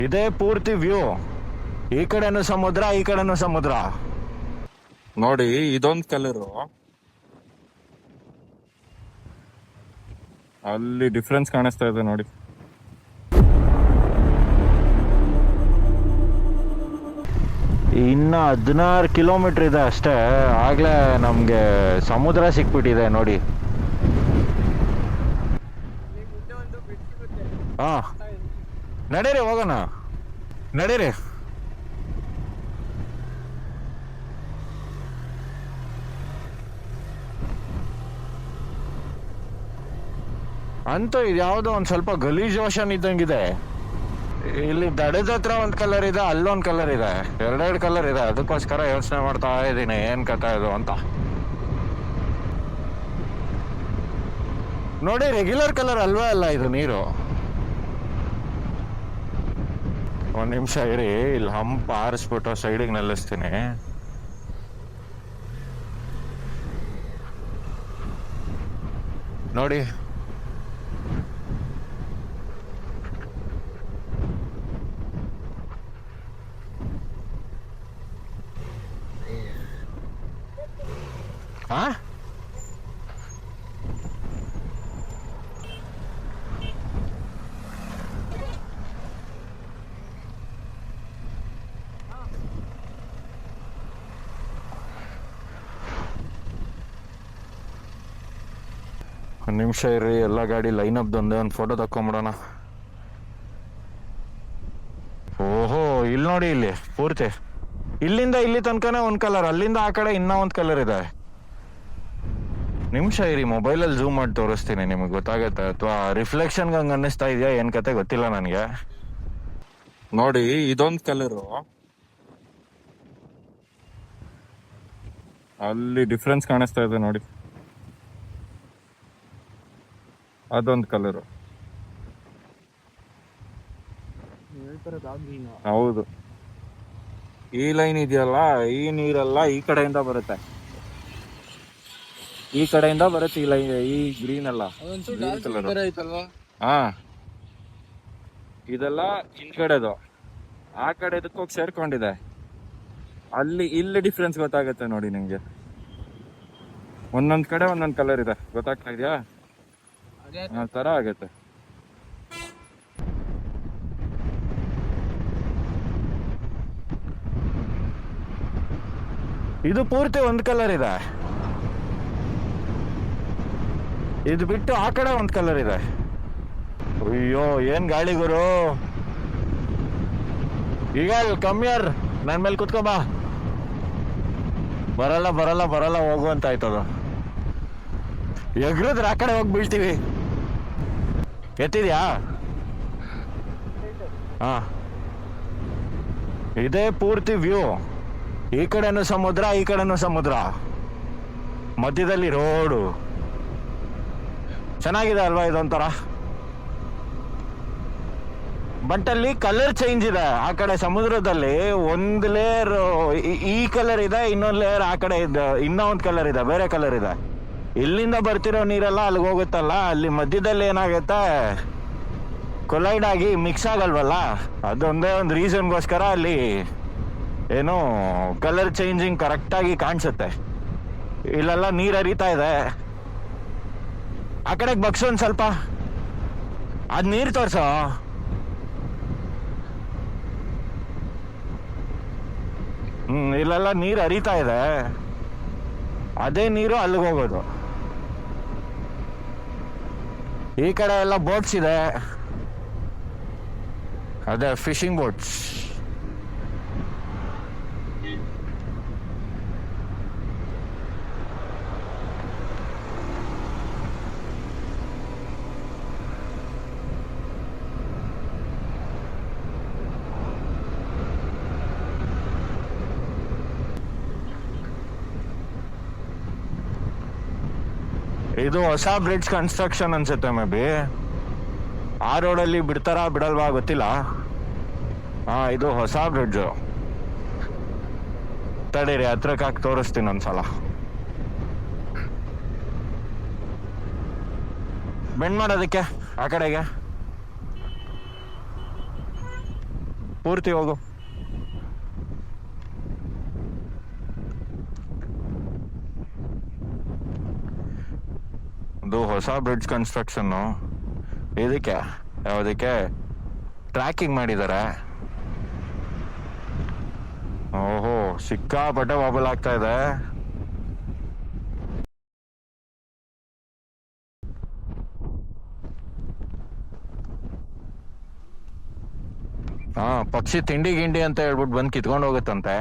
ಇದೇ ಪೂರ್ತಿ ವ್ಯೂ. ಈ ಕಡೆನೂ ಸಮುದ್ರ, ಈ ಕಡೆನೂ ಸಮುದ್ರ. ನೋಡಿ ಇದೊಂದ್ ಕಲರು, ಅಲ್ಲಿ ಡಿಫ್ರೆನ್ಸ್ ಕಾಣಿಸ್ತಾ ಇದೆ ನೋಡಿ. ಇನ್ನು 16 ಕಿಲೋಮೀಟರ್ ಇದೆ ಅಷ್ಟೇ, ಆಗ್ಲೇ ನಮ್ಗೆ ಸಮುದ್ರ ಸಿಕ್ಬಿಟ್ಟಿದೆ ನೋಡಿ. ಹಾ, ನಡೀರಿ ಹೋಗೋಣ, ನಡೀರಿ. ಅಂತೂ ಇದು ಯಾವುದೋ ಒಂದು ಸ್ವಲ್ಪ ಗಲೀಜ್ ಓಷನ್ ಇದ್ದಂಗಿದೆ. ಇಲ್ಲಿ ದಡದ ಹತ್ರ ಒಂದ್ ಕಲರ್ ಇದೆ, ಅಲ್ಲೊಂದ್ ಕಲರ್ ಇದೆ, ಎರಡೆರಡು ಕಲರ್ ಇದೆ. ಅದಕ್ಕೋಸ್ಕರ ಯೋಚನೆ ಮಾಡ್ತಾ ಇದ್ದೀನಿ ಏನ್ ಕಥೆ ಇದು ಅಂತ. ನೋಡಿ, ರೆಗ್ಯುಲರ್ ಕಲರ್ ಅಲ್ವೇ ಅಲ್ಲ ಇದು ನೀರು. ಒಂದ್ ನಿಮಿಷ ಇರಿ, ಇಲ್ಲಿ ಹಂಪ್ ಆರಿಸ್ಬಿಟ್ಟು ಸೈಡಿಗೆ ನಿಲ್ಲಿಸ್ತೀನಿ. ನೋಡಿ, ಹಾ, ಒಂದು ನಿಮಿಷ ಇರ್ರಿ, ಎಲ್ಲ ಗಾಡಿ ಲೈನ್ ಅಪ್ ಒಂದೇ ಒಂದು ಫೋಟೋ ತಕೊಂಬಿಡೋಣ. ಓಹೋ, ಇಲ್ಲಿ ನೋಡಿ, ಇಲ್ಲಿ ಪೂರ್ತಿ ಇಲ್ಲಿಂದ ಇಲ್ಲಿ ತನಕನೇ ಒಂದ್ ಕಲರ್, ಅಲ್ಲಿಂದ ಆ ಕಡೆ ಇನ್ನೂ ಒಂದ್ ಕಲರ್ ಇದೆ. ನಿಮಿಷ ಇರಿ, ಮೊಬೈಲಲ್ಲಿ ಝೂಮ್ ಮಾಡಿ ತೋರಿಸ್ತೀನಿ, ನಿಮಗೆ ಗೊತ್ತಾಗತ್ತೆ. ಅಥವಾ ರಿಫ್ಲೆಕ್ಷನ್ಗೆ ಹಂಗೆ ಅನ್ನಿಸ್ತಾ ಇದೆಯಾ ಏನ್ ಕತೆ ಗೊತ್ತಿಲ್ಲ ನನಗೆ. ನೋಡಿ ಇದೊಂದ್ ಕಲರು, ಅಲ್ಲಿ ಡಿಫ್ರೆನ್ಸ್ ಕಾಣಿಸ್ತಾ ಇದೆ ನೋಡಿ. ಅದೊಂದ್ ಕಲರು, ಹೌದು. ಈ ಲೈನ್ ಇದೆಯಲ್ಲ, ಈ ನೀರೆಲ್ಲ ಈ ಕಡೆಯಿಂದ ಬರುತ್ತೆ, ಈ ಕಡೆಯಿಂದ ಬರುತ್ತೆ ಈ ಲೈನ್, ಈ ಗ್ರೀನ್ ಅಲ್ಲ, ಹಾ, ಇದೆಲ್ಲ ಹಿಂದ್ಗಡೆದು, ಆ ಕಡೆದಕ್ಕೆ ಹೋಗಿ ಸೇರ್ಕೊಂಡಿದೆ. ಅಲ್ಲಿ ಇಲ್ಲಿ ಡಿಫ್ರೆನ್ಸ್ ಗೊತ್ತಾಗುತ್ತೆ ನೋಡಿ ನಿಮ್ಗೆ. ಒಂದೊಂದ್ ಕಡೆ ಒಂದೊಂದ್ ಕಲರ್ ಇದೆ, ಗೊತ್ತಾಗ್ತಾ ಇದೆಯಾ? ಆ ತರ ಆಗತ್ತೆ. ಇದು ಪೂರ್ತಿ ಒಂದ್ ಕಲರ್ ಇದೆ, ಇದು ಬಿಟ್ಟು ಆ ಕಡೆ ಒಂದ್ ಕಲರ್ ಇದೆ. ಅಯ್ಯೋ, ಏನ್ ಗಾಳಿ ಗುರು. ಈಗ ಕಮ್ಮಿಯರ್ ನನ್ ಮೇಲೆ ಕುತ್ಕೋಬಾ. ಬರಲ್ಲ ಬರಲ್ಲ ಬರಲ್ಲ, ಹೋಗು ಅಂತ ಆಯ್ತದು. ಎಗ್ರದ್ರ ಆ ಕಡೆ ಹೋಗಿ ಬೀಳ್ತೀವಿ. ಎತ್ತಿದ್ಯಾ? ಹಾ, ಇದೇ ಪೂರ್ತಿ ವ್ಯೂ. ಈ ಕಡೆನೂ ಸಮುದ್ರ, ಈ ಕಡೆನೂ ಸಮುದ್ರ, ಮಧ್ಯದಲ್ಲಿ ರೋಡು. ಚೆನ್ನಾಗಿದೆ ಅಲ್ವಾ ಇದೊಂಥರ? ಬಟ್ ಅಲ್ಲಿ ಕಲರ್ ಚೇಂಜ್ ಇದೆ. ಆ ಕಡೆ ಸಮುದ್ರದಲ್ಲಿ ಒಂದು ಲೇಯರ್ ಈ ಕಲರ್ ಇದೆ, ಇನ್ನೊಂದು ಲೇಯರ್ ಆ ಕಡೆ ಇದೆ, ಇನ್ನೂ ಒಂದು ಕಲರ್ ಇದೆ, ಬೇರೆ ಕಲರ್ ಇದೆ. ಇಲ್ಲಿಂದ ಬರ್ತಿರೋ ನೀರೆಲ್ಲ ಅಲ್ಲಿಗೆ ಹೋಗುತ್ತಲ್ಲ, ಅಲ್ಲಿ ಮಧ್ಯದಲ್ಲಿ ಏನಾಗುತ್ತೆ, ಕೊಲೈಡ್ ಆಗಿ ಮಿಕ್ಸ್ ಆಗಲ್ವಲ್ಲ. ಅದೊಂದೇ ಒಂದು ರೀಸನ್ಗೋಸ್ಕರ ಅಲ್ಲಿ ಏನು ಕಲರ್ ಚೇಂಜಿಂಗ್ ಕರೆಕ್ಟಾಗಿ ಕಾಣಿಸುತ್ತೆ. ಇಲ್ಲೆಲ್ಲ ನೀರು ಹರಿತಾ ಇದೆ. ಆ ಕಡೆಗೆ ಬಗ್ಸು ಒಂದು ಸ್ವಲ್ಪ, ಅದು ನೀರು ತೋರ್ಸೋ. ಇಲ್ಲೆಲ್ಲ ನೀರು ಹರಿತಾ ಇದೆ, ಅದೇ ನೀರು ಅಲ್ಲಿಗೆ ಹೋಗೋದು. ಈ ಕಡೆ ಎಲ್ಲ ಬೋಟ್ಸ್ ಇದೆ, ಅದೇ ಫಿಶಿಂಗ್ ಬೋಟ್ಸ್. ಇದು ಹೊಸ ಬ್ರಿಡ್ಜ್ ಕನ್ಸ್ಟ್ರಕ್ಷನ್ ಅನ್ಸುತ್ತೆ, ಮೇ ಬಿ. ಆ ರೋಡಲ್ಲಿ ಬಿಡ್ತಾರ ಬಿಡಲ್ವಾ ಗೊತ್ತಿಲ್ಲ. ಹಾ, ಇದು ಹೊಸ ಬ್ರಿಡ್ಜು. ತಡೀರಿ, ಹತ್ರಕ್ಕೆ ಹಾಕಿ ತೋರಿಸ್ತೀನಿ ಒಂದ್ಸಲ. ಬೆಂಡ್ ಮಾಡೋದಕ್ಕೆ ಆ ಕಡೆಗೆ. ಪೂರ್ತಿ ಹೋಗು. ಇದು ಹೊಸ ಬ್ರಿಡ್ಜ್ ಕನ್ಸ್ಟ್ರಕ್ಷನ್. ಇದಕ್ಕೆ ಯಾವುದಕ್ಕೆ ಟ್ರ್ಯಾಕಿಂಗ್ ಮಾಡಿದ್ದಾರೆ. ಓಹೋ, ಸಿಕ್ಕಾಪಟ್ಟೆ ವಾಬಲ್ ಆಗ್ತಾ ಇದೆ. ಹಾ, ಪಕ್ಷಿ ತಿಂಡಿ ಗಿಂಡಿ ಅಂತ ಹೇಳ್ಬಿಟ್ಟು ಬಂದು ಕಿತ್ಕೊಂಡು ಹೋಗುತ್ತಂತೆ.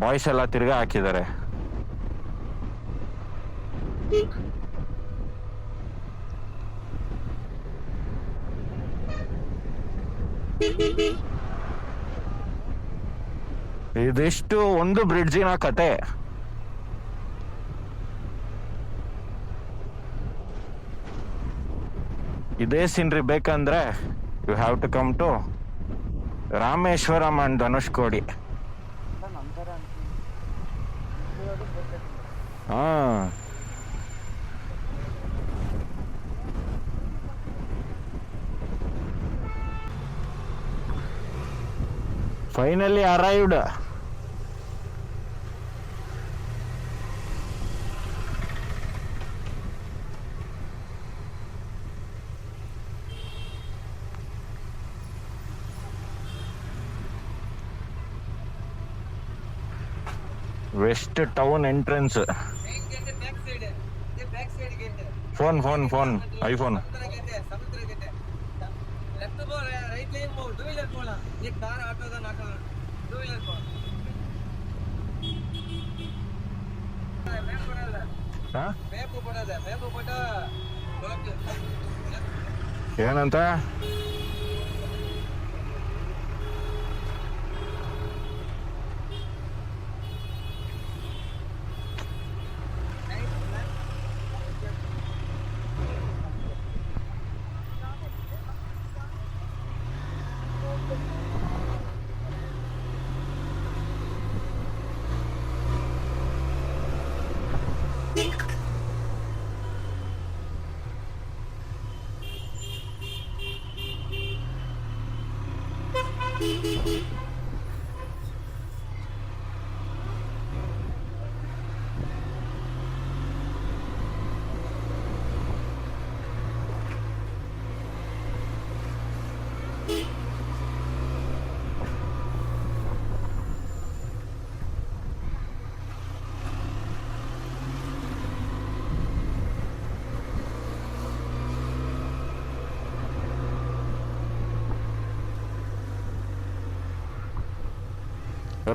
ಬಾಯ್ಸ್ ಎಲ್ಲ ತಿರ್ಗಾ ಹಾಕಿದ್ದಾರೆ. ಇದಿಷ್ಟು ಒಂದು ಬ್ರಿಡ್ಜಿನ ಕತೆ. ಇದೇ ಸೀನ್ರಿ ಬೇಕಂದ್ರೆ you have to come to Rameswaram and Dhanushkodi. ಹಾ, finally arrived. West town entrance. Phone phone phone iPhone. ಏನಂತ?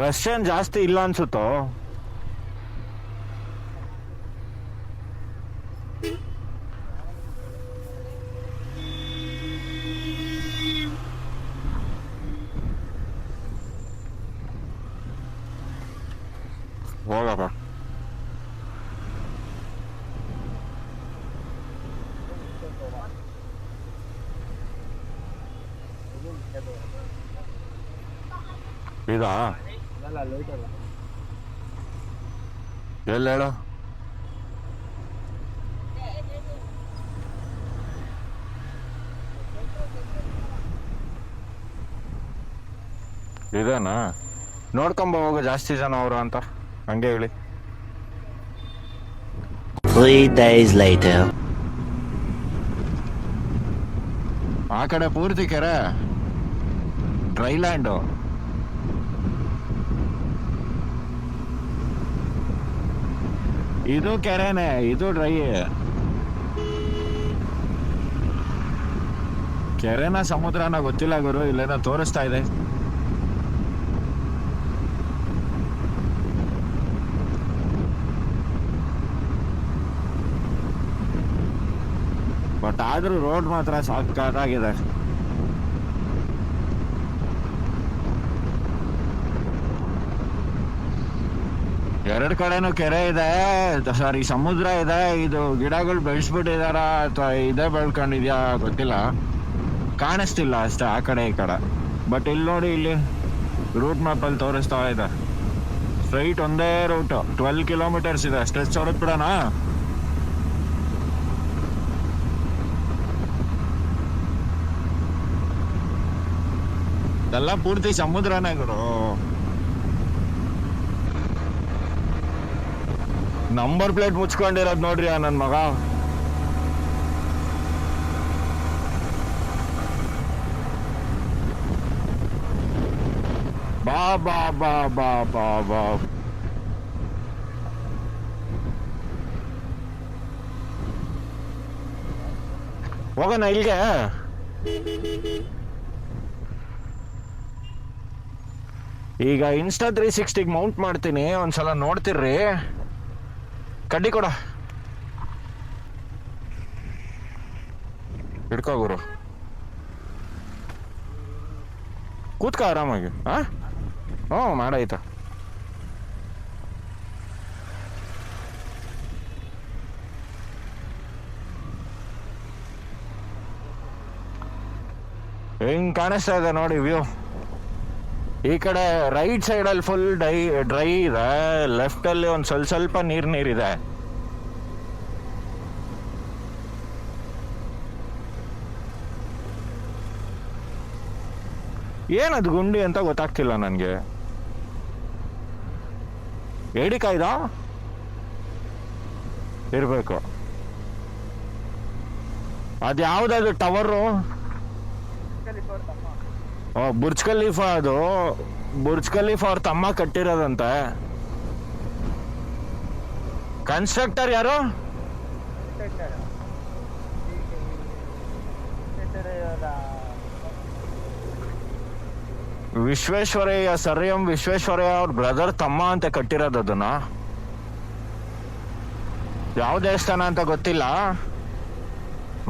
ರಷ್ಯನ್ ಜಾಸ್ತಿ ಇಲ್ಲ ಅನ್ಸುತ್ತೋ. ಹೋಗಪ್ಪ. ಇದಾ ಎಲ್ಲ ಹೇಳು. ಇದೇನಾ? ನೋಡ್ಕೊಂಬ ಹೋಗೋ ಜಾಸ್ತಿ ಜನ ಅವರು ಅಂತ ಹಂಗೆ ಹೇಳಿ. 3 days later. ಆ ಕಡೆ ಪೂರ್ತಿ ಕೆರೆ, ಡ್ರೈಲ್ಯಾಂಡು. ಇದು ಕೆರೆನೆ, ಇದು ಡ್ರೈ. ಕೆರೆನ ಸಮುದ್ರನ ಗೊತ್ತಿಲ್ಲ ಗುರು, ಇಲ್ಲೇನೋ ತೋರಿಸ್ತಾ ಇದೆ. ಬಟ್ ಆದ್ರೂ ರೋಡ್ ಮಾತ್ರ ಸಾಕಾಗಿದೆ. ಎರಡು ಕಡೆನೂ ಕೆರೆ ಇದೆ, ಸಾರಿ ಸಮುದ್ರ ಇದೆ. ಇದು ಗಿಡಗಳು ಬೆಳೆಸ್ಬಿಟ್ಟಿದಾರ ಅಥವಾ ಇದೇ ಬೆಳ್ಕೊಂಡಿದ್ಯಾ ಗೊತ್ತಿಲ್ಲ, ಕಾಣಿಸ್ತಿಲ್ಲ ಅಷ್ಟೇ ಆ ಕಡೆ ಈ ಕಡೆ. ಬಟ್ ಇಲ್ಲಿ ನೋಡಿ, ಇಲ್ಲಿ ರೂಟ್ ಮ್ಯಾಪಲ್ಲಿ ತೋರಿಸ್ತಾ ಇದೆ. ಸ್ಟ್ರೈಟ್ ಒಂದೇ ರೂಟ್, 12 ಕಿಲೋಮೀಟರ್ಸ್ ಇದೆ. ಸ್ಟ್ರೆಚ್ ಹೊರತ್ ಬಿಡೋಣ. ಎಲ್ಲ ಪೂರ್ತಿ ಸಮುದ್ರನೇ ಗುರು. ನಂಬರ್ ಪ್ಲೇಟ್ ಮುಚ್ಕೊಂಡಿರೋದು ನೋಡ್ರಿ ನನ್ನ ಮಗ. ಬಾ ಬಾ ಬಾ ಬಾ ಬಾ ಬಾ. ಹೋಗೋಣ ಇಲ್ಲಿಗೆ. ಈಗ ಇನ್ಸ್ಟಾ 360 ಮೌಂಟ್ ಮಾಡ್ತೀನಿ, ಒಂದ್ಸಲ ನೋಡ್ತಿರ್ರಿ. ಕಡ್ಡಿ ಕೊಡ, ಹಿಡ್ಕೋ ಗುರು, ಕೂತ್ಕ ಆರಾಮಾಗಿ. ಹ್ಞೂ ಮಾಡಾಯ್ತಾ. ಹೆಂಗ್ ಕಾಣಿಸ್ತಾ ಇದೆ ನೋಡಿ ವ್ಯೂ. ಈ ಕಡೆ ರೈಟ್ ಸೈಡ್ ಅಲ್ಲಿ ಫುಲ್ ಡ್ರೈ ಇದೆ, ಲೆಫ್ಟ್ ಅಲ್ಲಿ ಒಂದ್ ಸ್ವಲ್ಪ ನೀರಿದೆ. ಏನದು ಗುಂಡಿ ಅಂತ ಗೊತ್ತಾಗ್ತಿಲ್ಲ ನನ್ಗೆ. ಏಡಿಕಾಯ್ದ ಇರ್ಬೇಕು. ಅದ್ಯಾವ್ದದು ಟವರು? Burj Khalifa. ಅದು ಬುರ್ಜ್ ಖಲೀಫಾ ಅವ್ರ ತಮ್ಮ ಕಟ್ಟಿರೋದಂತೆ. ಕನ್ಸ್ಟ್ರಕ್ಟರ್ ಯಾರು? ವಿಶ್ವೇಶ್ವರಯ್ಯ, ಸರ್ ಎಂ ವಿಶ್ವೇಶ್ವರಯ್ಯ ಅವ್ರ ಬ್ರದರ್ ತಮ್ಮ ಅಂತ ಕಟ್ಟಿರೋದು ಅದನ್ನ. ಯಾವ ದೇವಸ್ಥಾನ ಅಂತ ಗೊತ್ತಿಲ್ಲ.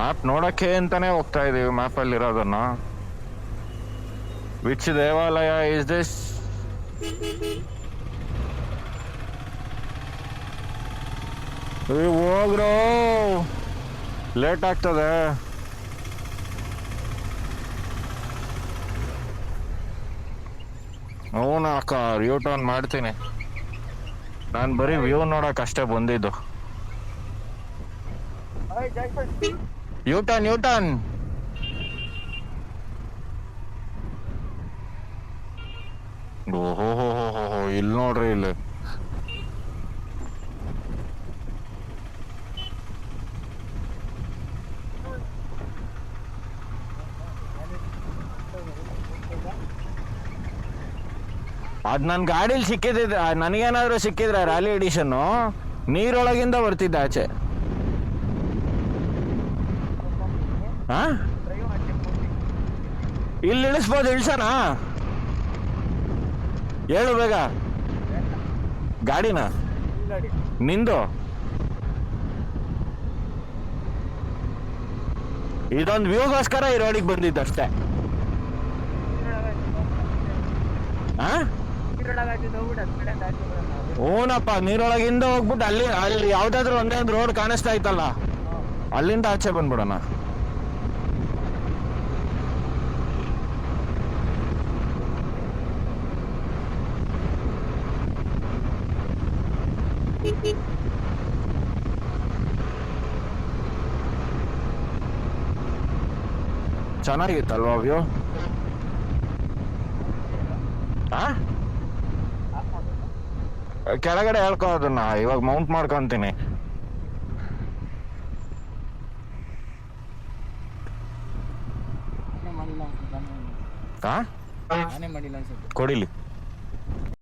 ಮ್ಯಾಪ್ ನೋಡಕ್ಕೆ ಅಂತಾನೆ ಹೋಗ್ತಾ ಇದೀವಿ, ಮ್ಯಾಪ್ ಅಲ್ಲಿ ಇರೋದನ್ನ. ವಿಚ್ ದೇವಾಲಯ ಇಸ್ ದಿಸ್? ಹೋಗ್ರೋ, ಲೇಟ್ ಆಗ್ತದೆ. ಅವನ ಅಕ್ಕ ಯೂ ಟರ್ನ್ ಮಾಡ್ತೀನಿ. ನಾನು ಬರೀ ವ್ಯೂ ನೋಡಕ್ ಅಷ್ಟೇ ಬಂದಿದ್ದು. U turn. ಓಹೋ, ಇಲ್ಲಿ ನೋಡ್ರಿ, ಇಲ್ಲಿ ಅದ್ ನನ್ ಗಾಡಿಲಿ ಸಿಕ್ಕಿದ್ರೆ, ನನಗೇನಾದ್ರೂ ಸಿಕ್ಕಿದ್ರೆ ರ್ಯಾಲಿ ಎಡಿಷನ್ ನೀರೊಳಗಿಂದ ಬರ್ತಿದ್ದ ಆಚೆ. ಇಲ್ಲಿ ಇಳಿಸ್ಬೋದು, ಇಳ್ಸಣ? ಹೇಳು ಬೇಗ. ಗಾಡಿನ ನಿಂದು? ಇದೊಂದು ವ್ಯೂಗೋಸ್ಕರ ಈ ರೋಡಿಗೆ ಬಂದಿದ್ದಷ್ಟೇ. ಓನಪ್ಪ, ನೀರೊಳಗಿಂದ ಹೋಗ್ಬಿಟ್ಟು ಅಲ್ಲಿ ಯಾವ್ದಾದ್ರು ಒಂದೇ ಒಂದು ರೋಡ್ ಕಾಣಿಸ್ತಾ ಇತ್ತಲ್ಲ, ಅಲ್ಲಿಂದ ಆಚೆ ಬಂದ್ಬಿಡೋಣ. ಚೆನ್ನಾಗಿತ್ತಲ್ವಾ ವ್ಯೂ? ಕೆಳಗಡೆ ಹೇಳ್ಕೊ ಅದನ್ನ, ಇವಾಗ ಮೌಂಟ್ ಮಾಡ್ಕೊಂತೀನಿ. ಕೊಡಿಲಿ.